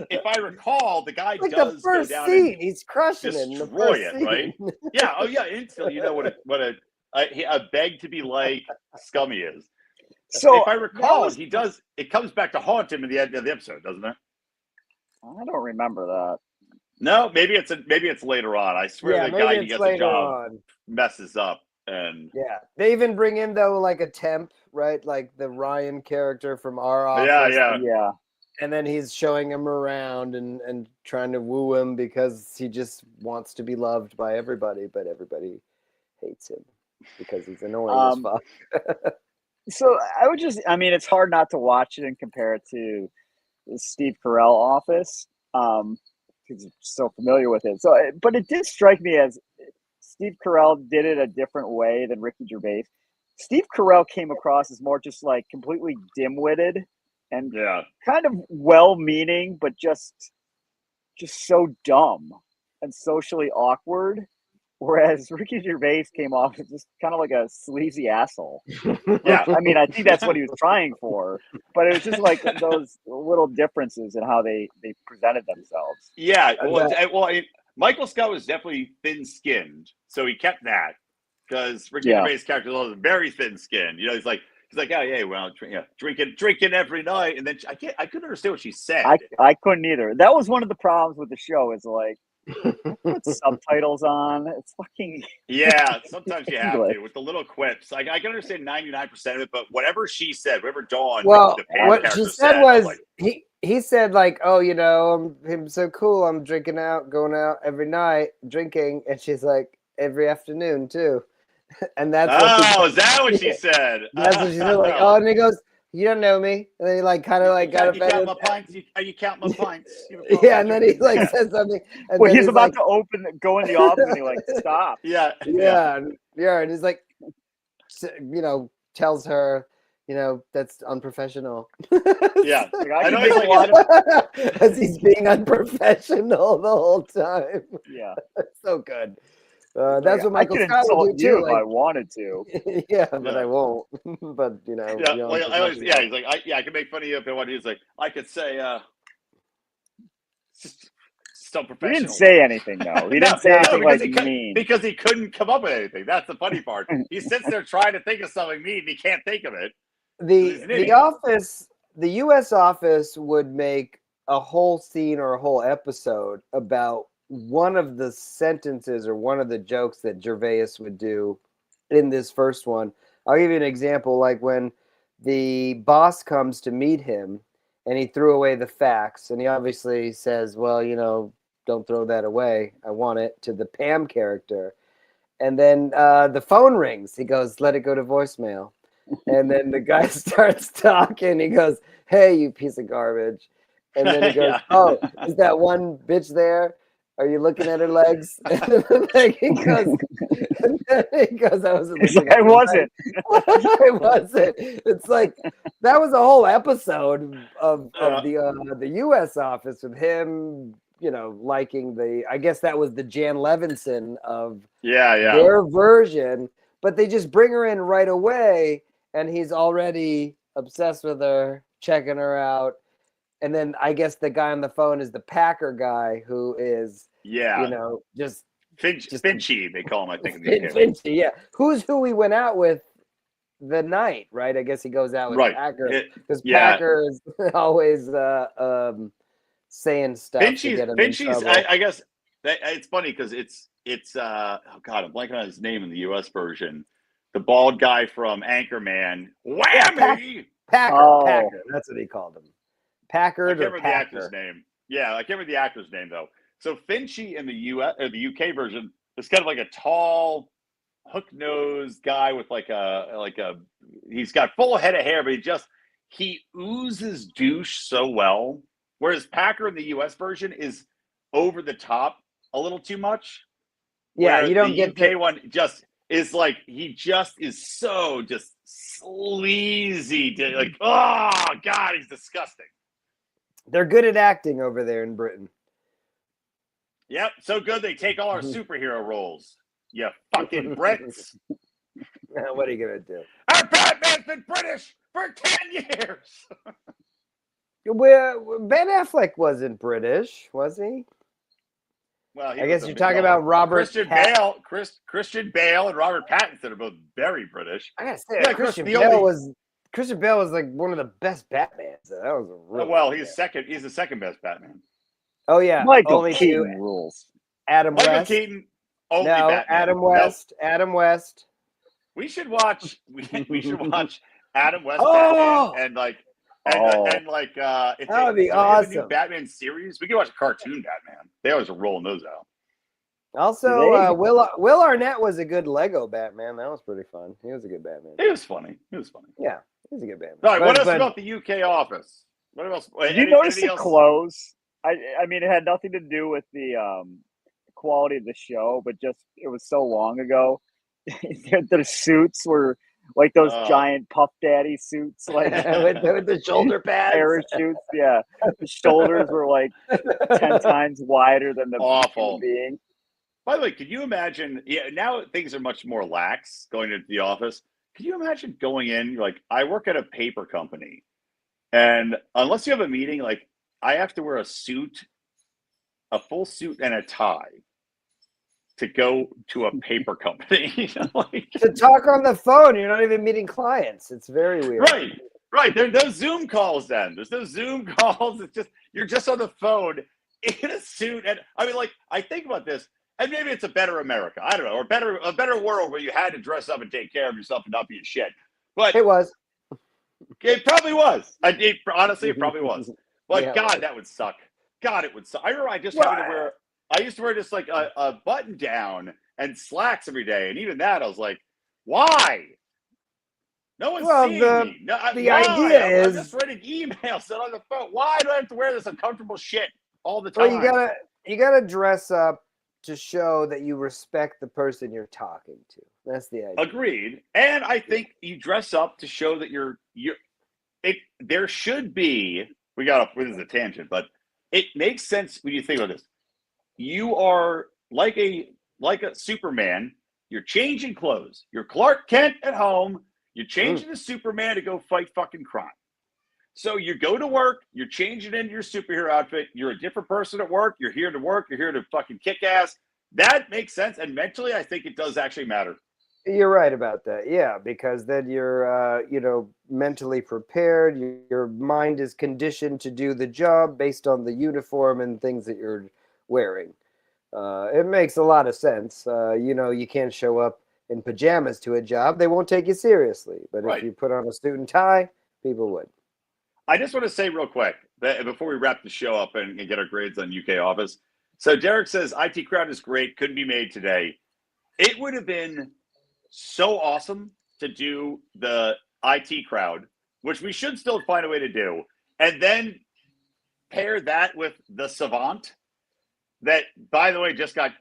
if I recall, the guy like does the first go down scene. And He's crushing it. Destroy it, right? Yeah. Oh, yeah. Instantly, what a beg to be like scummy is. So if I recall, he does. It comes back to haunt him in the end of the episode, doesn't it? I don't remember that. No, maybe it's later on. I swear the guy who gets a job messes up. And yeah, they even bring in though like a temp, right? Like the Ryan character from our office. Yeah. And then he's showing him around and trying to woo him because he just wants to be loved by everybody, but everybody hates him because he's annoying as fuck. So it's hard not to watch it and compare it to the Steve Carell office because I'm so familiar with it. So, but it did strike me as Steve Carell did it a different way than Ricky Gervais. Steve Carell came across as more just like completely dim-witted and kind of well-meaning, but just so dumb. and socially awkward, whereas Ricky Gervais came off as just kind of like a sleazy asshole. Yeah, I mean, I think that's what he was trying for, but it was just like those little differences in how they presented themselves. Yeah, Michael Scott was definitely thin-skinned, so he kept that because Ricky Gervais' character was very thin-skinned. You know, he's like, oh yeah, well, drinking every night, and then I couldn't understand what she said. I couldn't either. That was one of the problems with the show. Is like, put subtitles on. It's fucking sometimes you have to with the little quips. Like I can understand 99% of it, but whatever she said, whatever Dawn, well, what she said was like, he said like, oh, you know, I'm so cool. I'm going out every night drinking, and she's like every afternoon too, and that's is that what she said? That's what she said. Like, oh, and he goes, you don't know me, and then he like kind of like got offended. You count my pints? Yeah, and then he like says something. And well, he's about to go in the office, and he like stop. Yeah, and he's like, you know, tells her, you know, that's unprofessional. Yeah, like, I know make a lot of as he's being unprofessional the whole time. Yeah, so good. That's what Michael Scott would do too. If I wanted to. Yeah, but I won't. But you know, he's like, I can make fun of you if I want. He's like, I could say, so professional. He didn't say anything though. He didn't say anything like mean because he couldn't come up with anything. That's the funny part. He sits there trying to think of something mean, and he can't think of it. The Office, the U.S. Office would make a whole scene or a whole episode about one of the sentences or one of the jokes that Gervais would do in this first one. I'll give you an example. Like when the boss comes to meet him and he threw away the fax, and he obviously says, well, you know, don't throw that away. I want it, to the Pam character. And then the phone rings. He goes, let it go to voicemail. And then the guy starts talking. He goes, hey, you piece of garbage. And then he goes, oh, is that one bitch there? Are you looking at her legs? And then he goes, I wasn't looking at her wasn't. I wasn't. It's like, that was a whole episode of the U.S. Office with him, you know, liking I guess that was the Jan Levinson of their version. But they just bring her in right away, and he's already obsessed with her, checking her out. And then I guess the guy on the phone is the Packer guy who is, you know, just Finchy, they call him, I think. Finchy, yeah. Who's who he went out with the night, right? I guess he goes out with Packer because Packer is always saying stuff. Finchy's I guess it's funny because it's oh God, I'm blanking on his name in the U.S. version. The bald guy from Anchorman, Whammy. Packer. That's what he called him. Packard. I can't remember the actor's name. Yeah, I can't remember the actor's name though. So Finchy in the U.S. or the UK version is kind of like a tall, hook-nosed guy with like a he's got full head of hair, but he oozes douche so well. Whereas Packer in the U.S. version is over the top a little too much. Yeah, you don't get the UK one. Just is like he just is so just sleazy. Like, oh God, he's disgusting. They're good at acting over there in Britain. Yep, so good they take all our superhero roles. You fucking Brits. What are you gonna do? Our Batman's been British for 10 years. Ben Affleck wasn't British, was he? Well, I guess you're talking about Robert Christian Bale and Robert Pattinson are both very British. I gotta say, Christian Bale was like one of the best Batmans. That was a really he's second. He's the second best Batman. Oh yeah, Michael Keaton rules. Adam Michael West. Keaton. No, Batman. Adam West. No. Adam West. We should watch. We should watch Adam West Batman that would be awesome. A new Batman series. We can watch a cartoon Batman. They always are rolling those out. Also, Will Arnett was a good Lego Batman. That was pretty fun. He was a good Batman. He was funny. Yeah, he was a good Batman. All right, what else about the UK office? What else? Did you notice the clothes? I mean, it had nothing to do with the quality of the show, but just it was so long ago. Their suits were like those giant Puff Daddy suits, like with the shoulder pads, parachutes. Yeah, the shoulders were like 10 times wider than the awful being. By the way, could you imagine? Yeah, now things are much more lax going into the office. Can you imagine going in? You're like, I work at a paper company, and unless you have a meeting, like I have to wear a suit, a full suit, and a tie to go to a paper company. To talk on the phone, you're not even meeting clients. It's very weird. Right. There's no Zoom calls then. There's no Zoom calls. It's just you're just on the phone in a suit. And I mean, like, I think about this, and maybe it's a better America. I don't know, or a better world where you had to dress up and take care of yourself and not be a shit. But it was. It probably was. Honestly, it probably was. But yeah, God, that would suck. God, it would suck. I remember I used to wear just like a button down and slacks every day, and even that I was like, why? No one's seeing me. No, the idea is I'm just writing emails on the phone. Why do I have to wear this uncomfortable shit all the time? Well, you gotta dress up to show that you respect the person you're talking to. That's the idea. Agreed. And I think you dress up to show that there should be. This is a tangent, but it makes sense when you think about this. You are like a Superman. You're changing clothes. You're Clark Kent at home. You're changing to Superman to go fight fucking crime. So you go to work. You're changing into your superhero outfit. You're a different person at work. You're here to work. You're here to fucking kick ass. That makes sense. And mentally, I think it does actually matter. You're right about that. Yeah, because then you're, mentally prepared. Your mind is conditioned to do the job based on the uniform and things that you're wearing. It makes a lot of sense. You can't show up in pajamas to a job. They won't take you seriously. But if you put on a suit and tie, people would. I just want to say real quick, before we wrap the show up and get our grades on UK Office. So Derek says, IT Crowd is great. Couldn't be made today. It would have been so awesome to do the IT Crowd, which we should still find a way to do, and then pair that with the Savant that, by the way, just got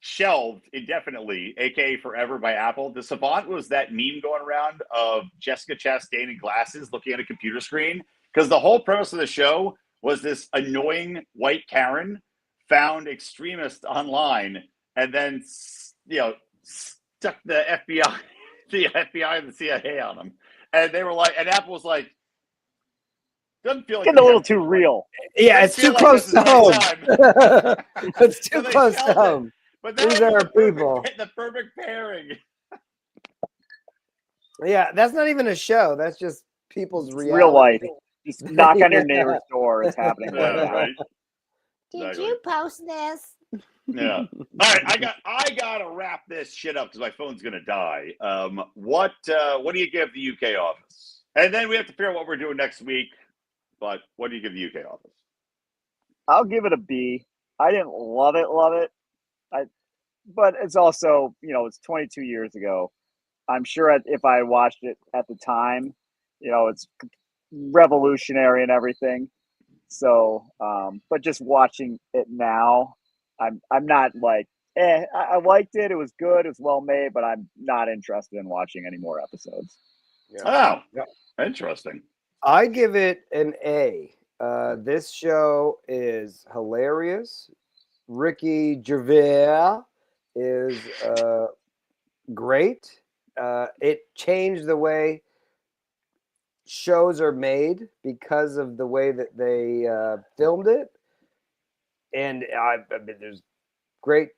shelved indefinitely, aka forever, by Apple. The Savant was that meme going around of Jessica Chastain in glasses looking at a computer screen, because the whole premise of the show was this annoying white Karen found extremists online and then stuck the FBI and the CIA on them, and they were like, and Apple was like, doesn't feel like getting a little too real. Yeah, it's too close to home. It's too close to home. But these are people. The perfect pairing. Yeah, that's not even a show. That's just people's reality. Real life. Just knock on your neighbor's door. It's happening right now. Right? Did you post this? Yeah. All right, I gotta wrap this shit up because my phone's gonna die. What do you give the UK Office? And then we have to figure out what we're doing next week. But what do you give the UK Office? I'll give it a B. I didn't love it. But it's also, it's 22 years ago. I'm sure if I watched it at the time, it's revolutionary and everything. So, but just watching it now, I'm not like, I liked it. It was good. It was well made, but I'm not interested in watching any more episodes. Yeah. Oh, interesting. I give it an A. This show is hilarious. Ricky Gervais is great. It changed the way shows are made because of the way that they filmed it. And I mean, there's great.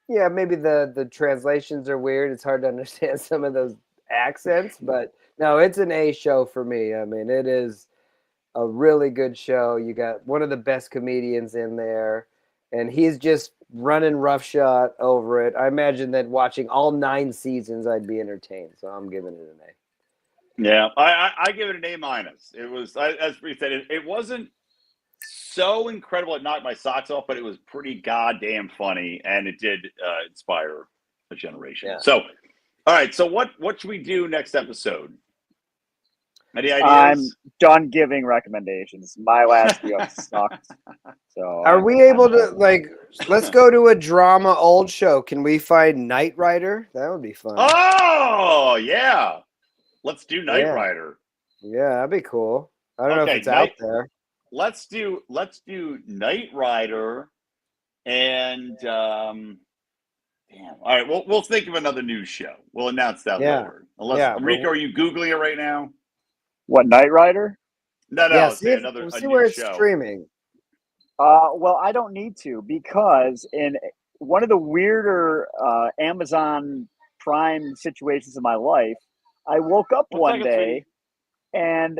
Yeah, maybe the translations are weird. It's hard to understand some of those accents, but no, it's an A show for me. I mean, it is a really good show. You got one of the best comedians in there, and he's just running roughshod over it. I imagine that watching all 9 seasons, I'd be entertained. So I'm giving it an A. Yeah, I give it an A-. It was, as we said, it wasn't so incredible it knocked my socks off, but it was pretty goddamn funny, and it did inspire a generation. Yeah. So, all right, so what should we do next episode? Any ideas? I'm done giving recommendations. My last few sucked. So are we able to, let's go to a drama old show. Can we find Knight Rider? That would be fun. Oh, yeah. Let's do Knight Rider. Yeah, that'd be cool. I don't know if it's out there. Let's do Knight Rider, and damn. All right, we'll think of another news show. We'll announce that later. Unless Rico, are you googling it right now? What, Knight Rider? No. Yeah, We'll see where it's streaming. Well, I don't need to, because in one of the weirder Amazon Prime situations of my life, I woke up one day and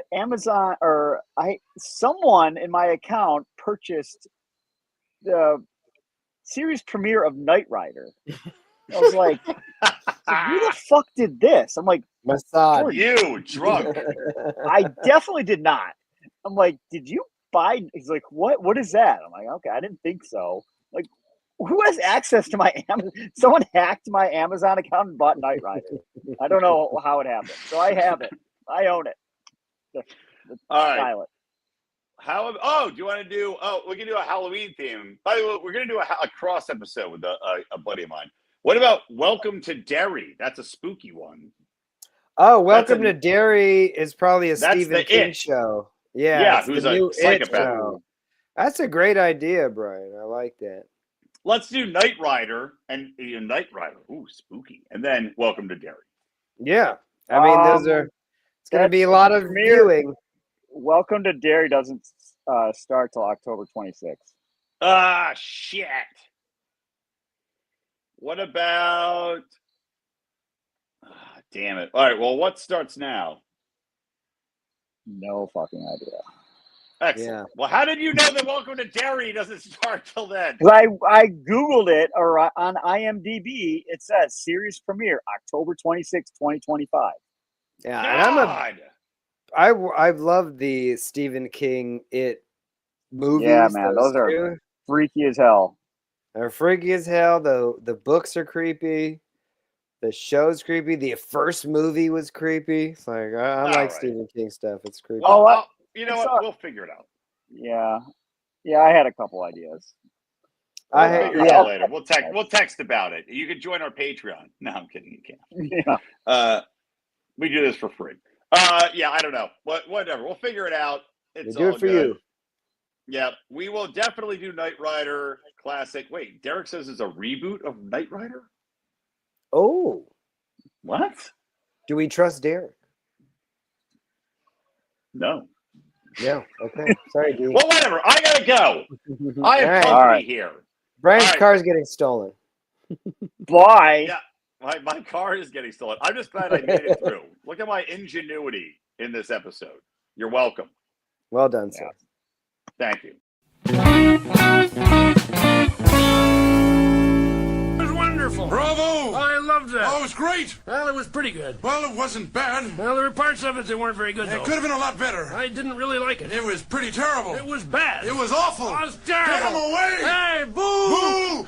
someone in my account purchased the series premiere of Knight Rider. I was like, who the fuck did this? I'm like, Massad. You drunk. I definitely did not. I'm like, did you buy? He's like, what is that? I'm like, okay, I didn't think so. Like, who has access to my Amazon? Someone hacked my Amazon account and bought Knight Rider. I don't know how it happened. So I have it. I own it. All right. Pilot. Do you want to do? Oh, we can do a Halloween theme. By the way, we're going to do a cross episode with a buddy of mine. What about Welcome to Derry? That's a spooky one. Oh, Welcome to Derry is probably a Stephen King show. Yeah, who's a psychopath. That's a great idea, Brian. I like that. Let's do Knight Rider and Knight Rider. Ooh, spooky. And then Welcome to Derry. Yeah. I mean, those are. It's going to be a lot of viewing. Welcome to Derry doesn't start till October 26th. Ah, shit. What about? Damn it. All right. Well, what starts now? No fucking idea. Excellent. Yeah. Well, how did you know that Welcome to Derry doesn't start till then? I Googled it, or on IMDb, it says series premiere October 26, 2025. Yeah, and I've loved the Stephen King movies. Yeah, man, those are freaky as hell. They're freaky as hell. The books are creepy. The show's creepy. The first movie was creepy. It's like I like Stephen King stuff. It's creepy. Well, you know what? We'll figure it out. Yeah, I had a couple ideas. We'll figure it out later. We'll text about it. You can join our Patreon. No, I'm kidding. You can't. Yeah. We do this for free. I don't know. Whatever. We'll figure it out. It's do all it for good. you. Yeah, we will definitely do Knight Rider classic. Wait, Derek says it's a reboot of Knight Rider? Oh. What? Do we trust Derek? No. Yeah. Okay. Sorry, dude. Well, whatever. I gotta go. I have company here. Brian's car's getting stolen. Bye. Yeah. My car is getting stolen. I'm just glad I made it through. Look at my ingenuity in this episode. You're welcome. Well done, sir. Thank you. It was wonderful. Bravo! I loved that. Oh, it was great. Well, it was pretty good. Well, it wasn't bad. Well, there were parts of it that weren't very good, though. It could have been a lot better. I didn't really like it. It was pretty terrible. It was bad. It was awful. It was terrible. Get him away! Hey, boo! Boo!